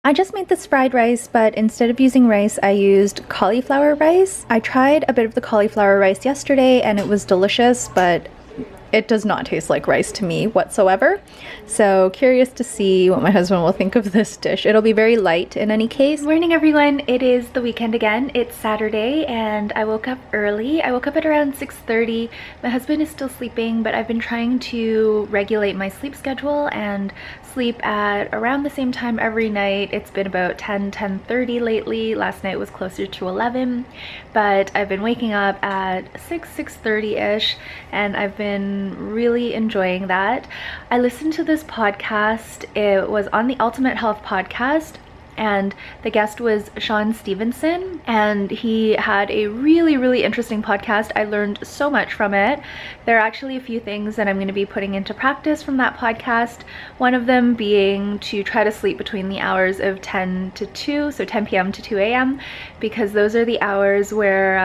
I just made this fried rice, but instead of using rice, I used cauliflower rice. I tried a bit of the cauliflower rice yesterday and it was delicious, but it does not taste like rice to me whatsoever. So curious to see what my husband will think of this dish. It'll be very light in any case. Morning everyone, it is the weekend again. It's Saturday and I woke up early. I woke up at around 6:30. My husband is still sleeping, but I've been trying to regulate my sleep schedule and sleep at around the same time every night. It's been about 10:30 lately. Last night was closer to 11, but I've been waking up at 6:30-ish and I've been really enjoying that. I listened to this podcast. It was on the Ultimate Health podcast and the guest was Shawn Stevenson, and he had a really interesting podcast. I learned so much from it. There are actually a few things that I'm going to be putting into practice from that podcast. One of them being to try to sleep between the hours of 10 to 2, so 10 p.m. to 2 a.m. because those are the hours where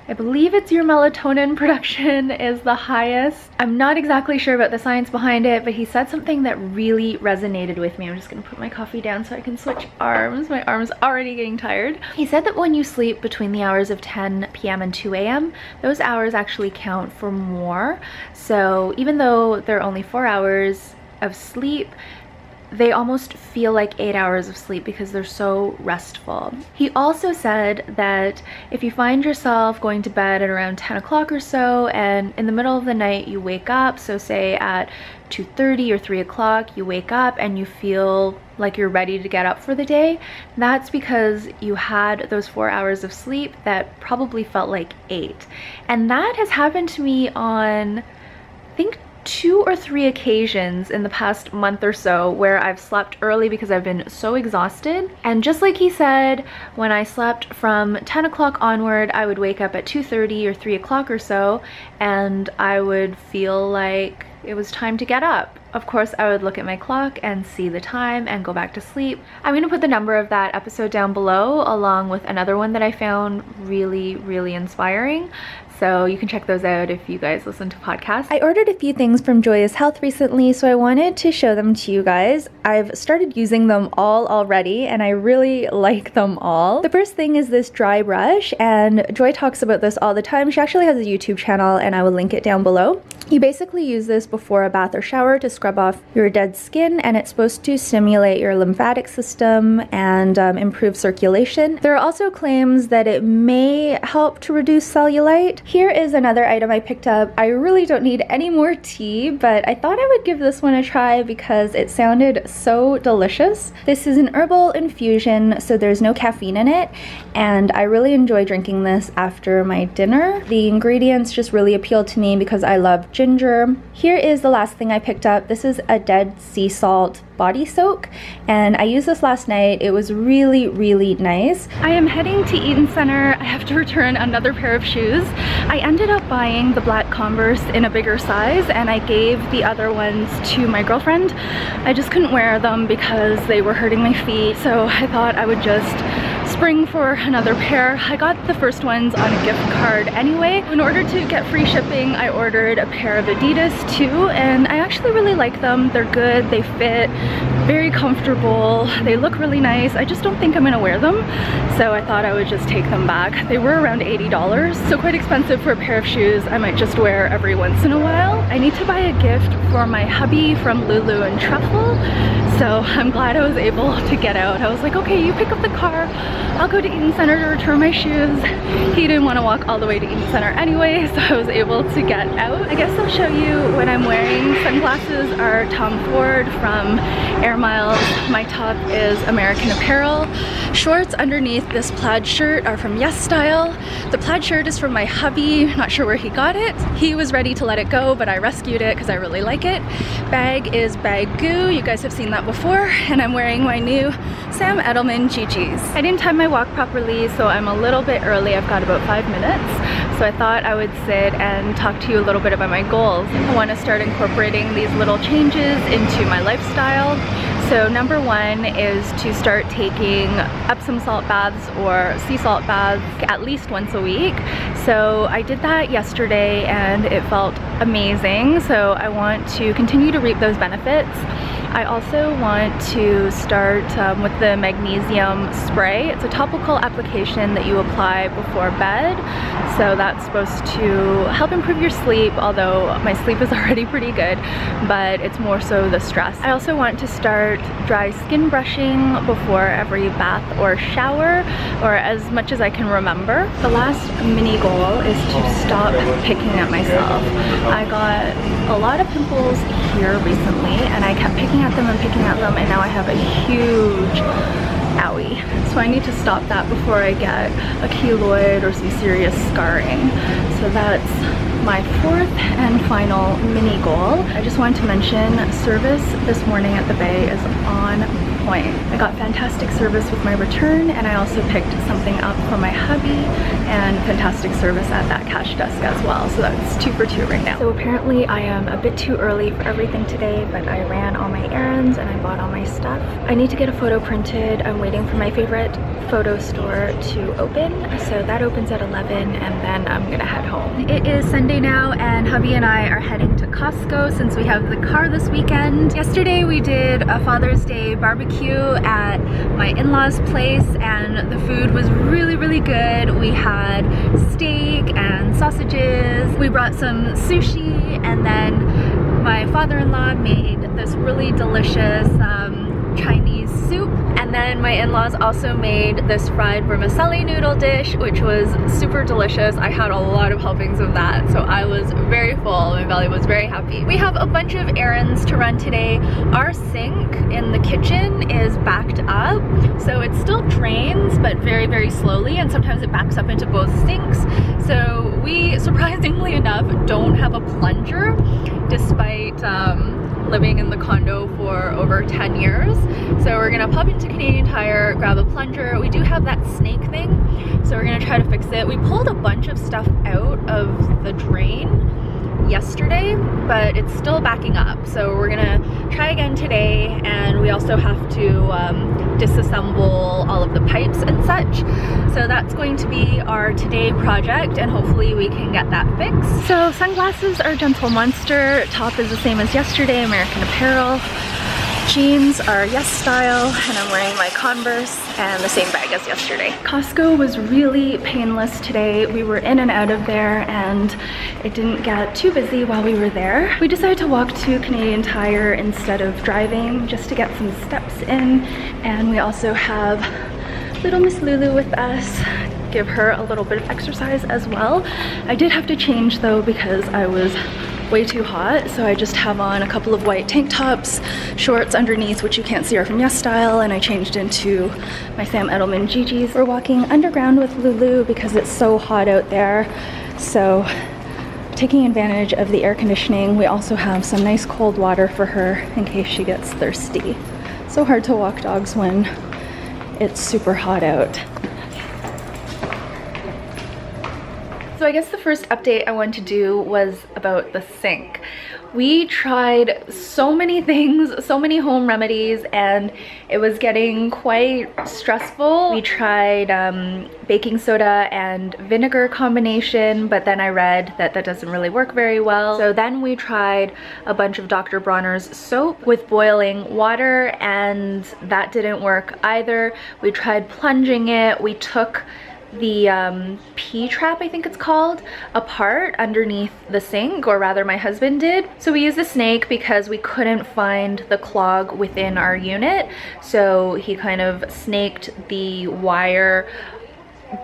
I believe it's your melatonin production is the highest. I'm not exactly sure about the science behind it, but he said something that really resonated with me. I'm just gonna put my coffee down so I can switch arms. My arm's already getting tired. He said that when you sleep between the hours of 10 p.m. and 2 a.m., those hours actually count for more. So even though they're only 4 hours of sleep, they almost feel like 8 hours of sleep because they're so restful. He also said that if you find yourself going to bed at around 10 o'clock or so and in the middle of the night you wake up, so say at 2:30 or 3 o'clock you wake up and you feel like you're ready to get up for the day, that's because you had those 4 hours of sleep that probably felt like 8. And that has happened to me on, I think, 2 or 3 occasions in the past month or so where I've slept early because I've been so exhausted. And just like he said, when I slept from 10 o'clock onward, I would wake up at 2:30 or 3 o'clock or so and I would feel like it was time to get up. Of course, I would look at my clock and see the time and go back to sleep. I'm gonna put the number of that episode down below along with another one that I found really inspiring. So you can check those out if you guys listen to podcasts. I ordered a few things from Joyous Health recently, so I wanted to show them to you guys. I've started using them all already and I really like them all. The first thing is this dry brush, and Joy talks about this all the time. She actually has a YouTube channel and I will link it down below. You basically use this before a bath or shower to scrub off your dead skin, and it's supposed to stimulate your lymphatic system and improve circulation. There are also claims that it may help to reduce cellulite. Here is another item I picked up. I really don't need any more tea, but I thought I would give this one a try because it sounded so delicious. This is an herbal infusion, so there's no caffeine in it, and I really enjoy drinking this after my dinner. The ingredients just really appeal to me because I love ginger. Here is the last thing I picked up. This is a dead sea salt body soak, and I used this last night. It was really nice. I am heading to Eaton Center. I have to return another pair of shoes. I ended up buying the black Converse in a bigger size and I gave the other ones to my girlfriend. I just couldn't wear them because they were hurting my feet, so I thought I would just spring for another pair. I got the first ones on a gift card anyway. In order to get free shipping, I ordered a pair of Adidas too, and I actually really like them. They're good, they fit, very comfortable, they look really nice. I just don't think I'm gonna wear them, so I thought I would just take them back. They were around $80, so quite expensive for a pair of shoes I might just wear every once in a while. I need to buy a gift for my hubby from Lulu and Truffle, so I'm glad I was able to get out. I was like, okay, you pick up the car, I'll go to Eaton Center to return my shoes. He didn't want to walk all the way to Eaton Center anyway, so I was able to get out. I guess I'll show you what I'm wearing. Sunglasses are Tom Ford from Air Miles. My top is American Apparel. Shorts underneath this plaid shirt are from Yes Style. The plaid shirt is from my hubby, not sure where he got it. He was ready to let it go, but I rescued it because I really like it. Bag is Bag Goo. You guys have seen that before, and I'm wearing my new Sam Edelman GGs. I didn't time my walk properly, so I'm a little bit early. I've got about 5 minutes, so I thought I would sit and talk to you a little bit about my goals. I want to start incorporating these little changes into my lifestyle. So number one is to start taking Epsom salt baths or sea salt baths at least once a week. So I did that yesterday and it felt amazing. So I want to continue to reap those benefits. I also want to start with the magnesium spray. It's a topical application that you apply before bed. So that's supposed to help improve your sleep, although my sleep is already pretty good, but it's more so the stress. I also want to start dry skin brushing before every bath or shower, or as much as I can remember. The last mini goal is to stop picking at myself. I got a lot of pimples here recently and I kept picking at them and now I have a huge owie. So I need to stop that before I get a keloid or some serious scarring. So that's my fourth and final mini goal. I just wanted to mention service this morning at the Bay is on point. I got fantastic service with my return, and I also picked something up for my hubby and fantastic service at that cash desk as well. So that's 2 for 2 right now. So apparently I am a bit too early for everything today, but I ran all my errands and I bought all my stuff. I need to get a photo printed. I'm waiting for my favorite photo store to open. So that opens at 11 and then I'm gonna head home. It is Sunday now and hubby and I are heading to Costco since we have the car this weekend. Yesterday we did a Father's Day barbecue at my in-laws' place and the food was really good. We had steak and sausages. We brought some sushi and then my father-in-law made this really delicious Chinese soup, and then my in-laws also made this fried vermicelli noodle dish, which was super delicious. I had a lot of helpings of that, so I was very full. My belly was very happy. We have a bunch of errands to run today. Our sink in the kitchen is backed up, so it still drains, but very slowly, and sometimes it backs up into both sinks. So we, surprisingly enough, don't have a plunger, despite living in the condo for over 10 years. So we're gonna pop into Canadian Tire, grab a plunger. We do have that snake thing, so we're gonna try to fix it. We pulled a bunch of stuff out of the drain yesterday, but it's still backing up. So we're gonna try again today, and we also have to disassemble all of the pipes and such. So that's going to be our today project, and hopefully we can get that fixed. So sunglasses are Gentle Monster, top is the same as yesterday, American Apparel. Jeans are Yes Style, and I'm wearing my Converse and the same bag as yesterday. Costco was really painless today. We were in and out of there and it didn't get too busy while we were there. We decided to walk to Canadian Tire instead of driving just to get some steps in, and we also have little Miss Lulu with us. Give her a little bit of exercise as well. I did have to change though because I was way too hot, so I just have on a couple of white tank tops, shorts underneath, which you can't see are from Yes Style, and I changed into my Sam Edelman GGs. We're walking underground with Lulu because it's so hot out there, so taking advantage of the air conditioning. We also have some nice cold water for her in case she gets thirsty. So hard to walk dogs when it's super hot out. So I guess the first update I wanted to do was about the sink. We tried so many things, so many home remedies, and it was getting quite stressful. We tried baking soda and vinegar combination, but then I read that that doesn't really work very well. So then we tried a bunch of Dr. Bronner's soap with boiling water, and that didn't work either. We tried plunging it. We took the P-trap, I think it's called, apart underneath the sink, or rather my husband did. So we used the snake because we couldn't find the clog within our unit. So he kind of snaked the wire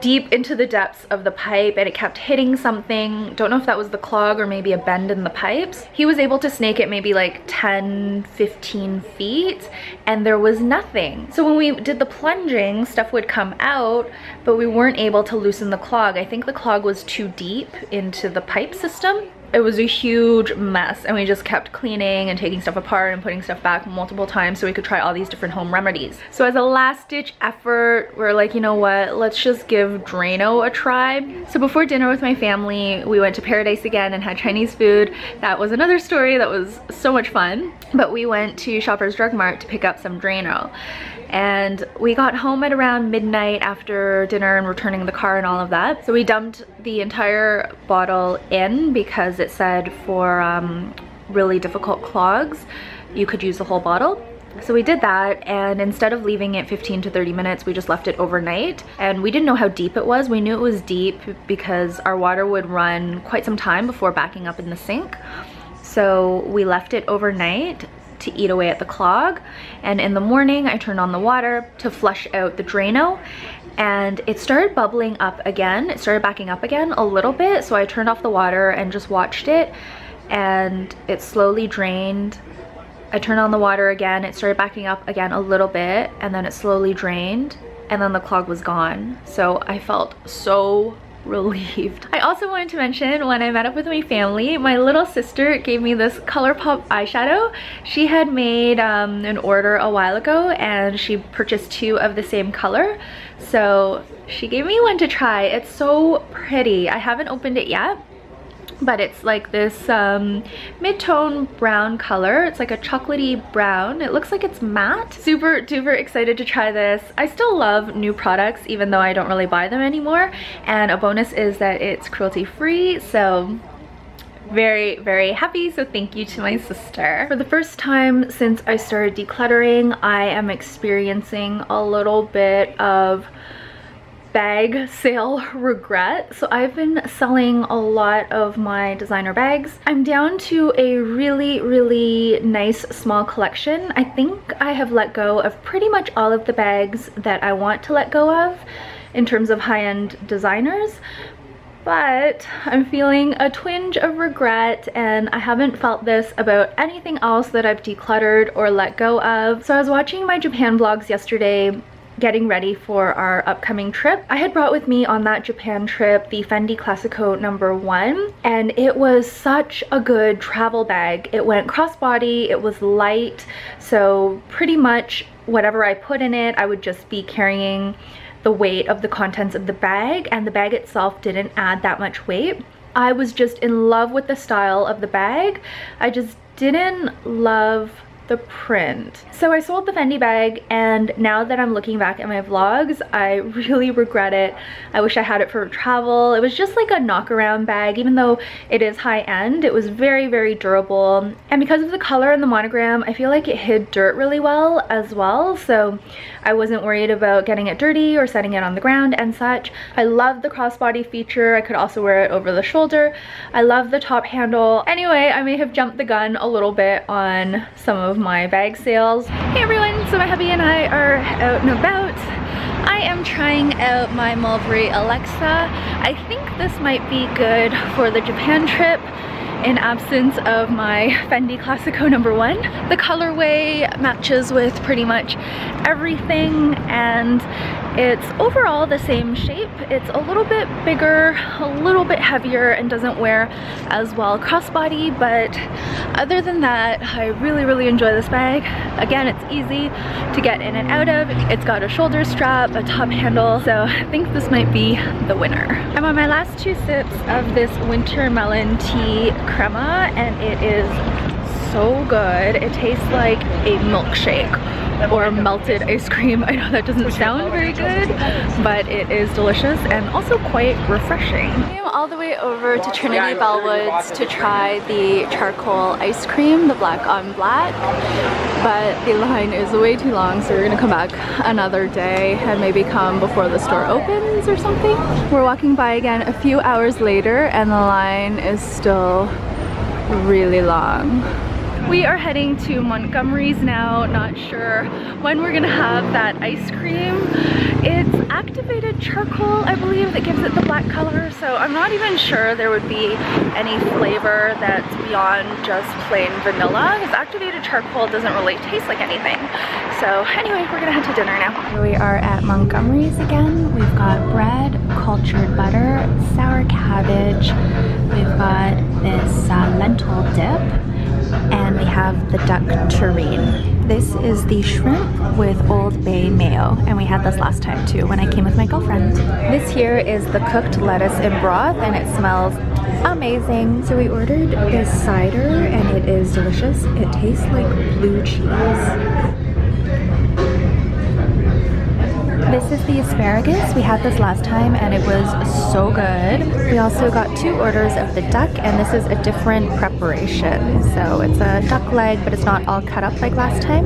deep into the depths of the pipe and it kept hitting something. Don't know if that was the clog or maybe a bend in the pipes. He was able to snake it maybe like 10-15 feet and there was nothing. So when we did the plunging, stuff would come out, but we weren't able to loosen the clog. I think the clog was too deep into the pipe system. It was a huge mess and we just kept cleaning and taking stuff apart and putting stuff back multiple times so we could try all these different home remedies. So as a last ditch effort, we're like, you know what, let's just give Drano a try. So before dinner with my family, we went to Paradise again and had Chinese food. That was another story that was so much fun. But we went to Shoppers Drug Mart to pick up some Drano. And we got home at around midnight after dinner and returning the car and all of that. So we dumped the entire bottle in because it said for really difficult clogs, you could use the whole bottle. So we did that, and instead of leaving it 15 to 30 minutes, we just left it overnight. And we didn't know how deep it was. We knew it was deep because our water would run quite some time before backing up in the sink. So we left it overnight to eat away at the clog. And in the morning, I turned on the water to flush out the Drano, and it started bubbling up again. It started backing up again a little bit. So I turned off the water and just watched it, and it slowly drained. I turned on the water again, it started backing up again a little bit, and then it slowly drained, and then the clog was gone. So I felt so relieved. I also wanted to mention, when I met up with my family, my little sister gave me this ColourPop eyeshadow. She had made an order a while ago, and she purchased 2 of the same color. So she gave me one to try. It's so pretty. I haven't opened it yet, but it's like this mid-tone brown color. It's like a chocolatey brown. It looks like it's matte. Super duper excited to try this. I still love new products even though I don't really buy them anymore, and a bonus is that it's cruelty free, so very, very happy. So thank you to my sister. For the first time since I started decluttering, I am experiencing a little bit of bag sale regret. So I've been selling a lot of my designer bags. I'm down to a really nice small collection. I think I have let go of pretty much all of the bags that I want to let go of in terms of high-end designers, but I'm feeling a twinge of regret, and I haven't felt this about anything else that I've decluttered or let go of. So I was watching my Japan vlogs yesterday, getting ready for our upcoming trip. I had brought with me on that Japan trip the Fendi Classico #1, and it was such a good travel bag. It went crossbody, it was light, so pretty much whatever I put in it, I would just be carrying the weight of the contents of the bag, and the bag itself didn't add that much weight. I was just in love with the style of the bag. I just didn't love the print. So I sold the Fendi bag, and now that I'm looking back at my vlogs, I really regret it. I wish I had it for travel. It was just like a knock-around bag. Even though it is high-end, it was very durable, and because of the color and the monogram, I feel like it hid dirt really well as well, so I wasn't worried about getting it dirty or setting it on the ground and such. I love the crossbody feature. I could also wear it over the shoulder. I love the top handle. Anyway, I may have jumped the gun a little bit on some of my bag sales. Hey everyone, so my hubby and I are out and about. I am trying out my Mulberry Alexa. I think this might be good for the Japan trip in absence of my Fendi Classico #1. The colorway matches with pretty much everything, and it's overall the same shape. It's a little bit bigger, a little bit heavier, and doesn't wear as well crossbody, but other than that, I really enjoy this bag. Again, it's easy to get in and out of. It's got a shoulder strap, a top handle, so I think this might be the winner. I'm on my last 2 sips of this winter melon tea crema, and it is so good. It tastes like a milkshake or melted ice cream. I know that doesn't sound very good, but it is delicious and also quite refreshing. I am all the way over to Trinity Bellwoods to try the charcoal ice cream, the black on black, but the line is way too long, so we're gonna come back another day and maybe come before the store opens or something. We're walking by again a few hours later, and the line is still really long. We are heading to Montgomery's now. Not sure when we're gonna have that ice cream. It's activated charcoal, I believe, that gives it the black color, so I'm not even sure there would be any flavor that's beyond just plain vanilla, because activated charcoal doesn't really taste like anything. So anyway, we're gonna head to dinner now. Here we are at Montgomery's again. We've got bread, cultured butter, sour cabbage. We've got this lentil dip, and we have the duck terrine. This is the shrimp with Old Bay mayo, and we had this last time too when I came with my girlfriend. This here is the cooked lettuce in broth, and it smells amazing. So we ordered this cider, and it is delicious. It tastes like blue cheese. This is the asparagus. We had this last time and it was so good. We also got 2 orders of the duck, and this is a different preparation. So it's a duck leg, but it's not all cut up like last time.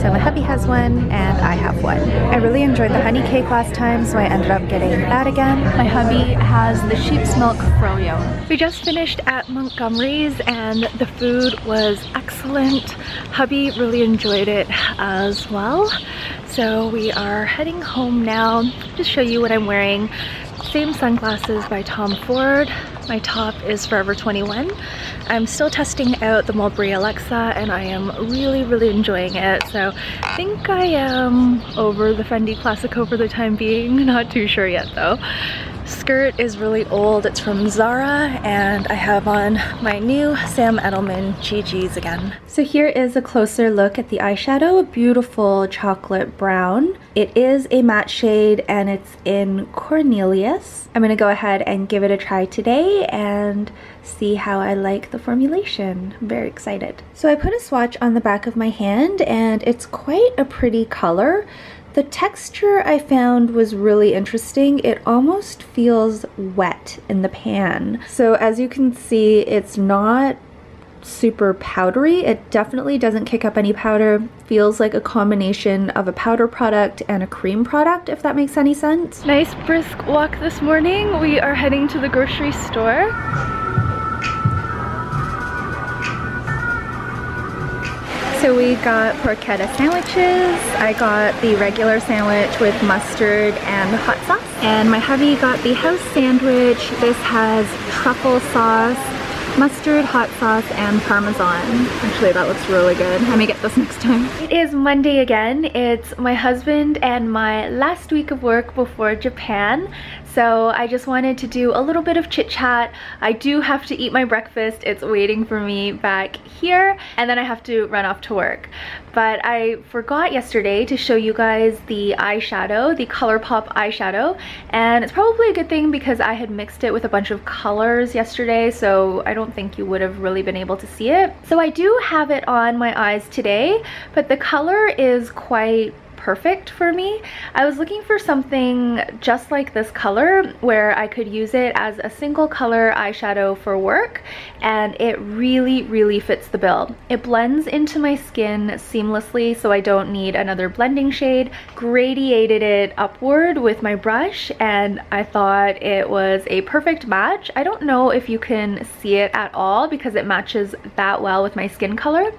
So my hubby has one and I have one. I really enjoyed the honey cake last time, so I ended up getting that again. My hubby has the sheep's milk froyo. We just finished at Montgomery's and the food was excellent. Hubby really enjoyed it as well. So we are heading home now. Just show you what I'm wearing. Same sunglasses by Tom Ford. My top is Forever 21. I'm still testing out the Mulberry Alexa and I am really enjoying it. So I think I am over the Fendi Classico for the time being. Not too sure yet though. Skirt is really old. It's from Zara and I have on my new Sam Edelman GGs again. So here is a closer look at the eyeshadow, a beautiful chocolate brown. It is a matte shade and it's in Cornelius. I'm gonna go ahead and give it a try today and see how I like the formulation. I'm very excited. So I put a swatch on the back of my hand and it's quite a pretty color. The texture I found was really interesting. It almost feels wet in the pan. So as you can see, it's not super powdery. It definitely doesn't kick up any powder. Feels like a combination of a powder product and a cream product, if that makes any sense. Nice brisk walk this morning. We are heading to the grocery store. So we got porchetta sandwiches. I got the regular sandwich with mustard and hot sauce. And my hubby got the house sandwich. This has truffle sauce, mustard, hot sauce, and Parmesan. Actually, that looks really good. I may get this next time. It is Monday again. It's my husband and my last week of work before Japan. So I just wanted to do a little bit of chit chat. I do have to eat my breakfast. It's waiting for me back here and then I have to run off to work. But I forgot yesterday to show you guys the eyeshadow, the ColourPop eyeshadow. And it's probably a good thing because I had mixed it with a bunch of colors yesterday, so I don't think you would have really been able to see it. So I do have it on my eyes today, but the color is quite perfect for me. I was looking for something just like this color where I could use it as a single color eyeshadow for work, and it really fits the bill. It blends into my skin seamlessly, so I don't need another blending shade. Gradiated it upward with my brush and I thought it was a perfect match. I don't know if you can see it at all because it matches that well with my skin color,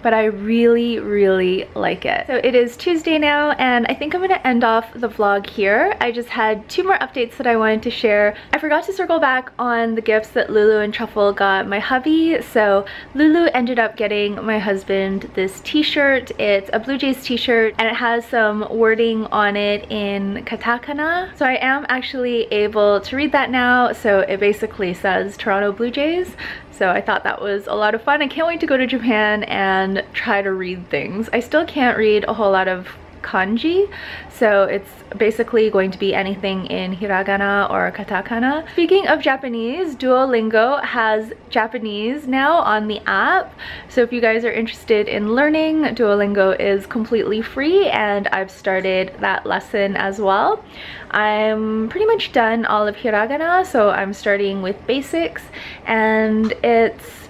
but I really like it. So it is Tuesday now and I think I'm gonna end off the vlog here. I just had 2 more updates that I wanted to share. I forgot to circle back on the gifts that Lulu and Truffle got my hubby. So Lulu ended up getting my husband this t-shirt. It's a Blue Jays t-shirt and it has some wording on it in katakana. So I am actually able to read that now. So it basically says Toronto Blue Jays. So I thought that was a lot of fun. I can't wait to go to Japan and try to read things. I still can't read a whole lot of kanji, so it's basically going to be anything in hiragana or katakana. Speaking of Japanese, Duolingo has Japanese now on the app, so if you guys are interested in learning, Duolingo is completely free and I've started that lesson as well. I'm pretty much done all of hiragana, so I'm starting with basics and it's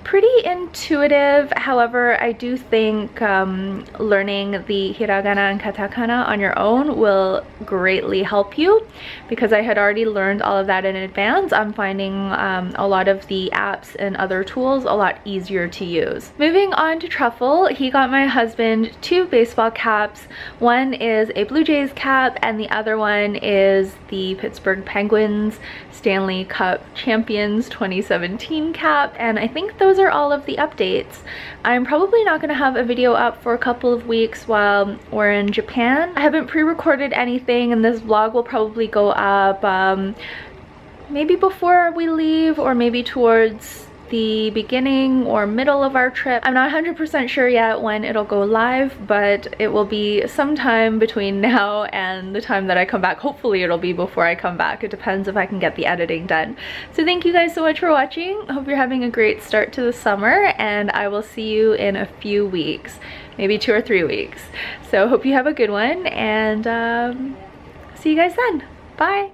pretty intuitive. However, I do think learning the hiragana and katakana on your own will greatly help you because I had already learned all of that in advance. I'm finding a lot of the apps and other tools a lot easier to use. Moving on to Truffle, he got my husband 2 baseball caps. One is a Blue Jays cap and the other one is the Pittsburgh Penguins Stanley Cup Champions 2017 cap, and I think those are all of the updates. I'm probably not going to have a video up for a couple of weeks while we're in Japan. I haven't pre-recorded anything and this vlog will probably go up maybe before we leave or maybe towards the beginning or middle of our trip. I'm not 100% sure yet when it'll go live, but it will be sometime between now and the time that I come back. Hopefully it'll be before I come back. It depends if I can get the editing done. So thank you guys so much for watching. I hope you're having a great start to the summer and I will see you in a few weeks, maybe 2 or 3 weeks. So hope you have a good one and see you guys then. Bye.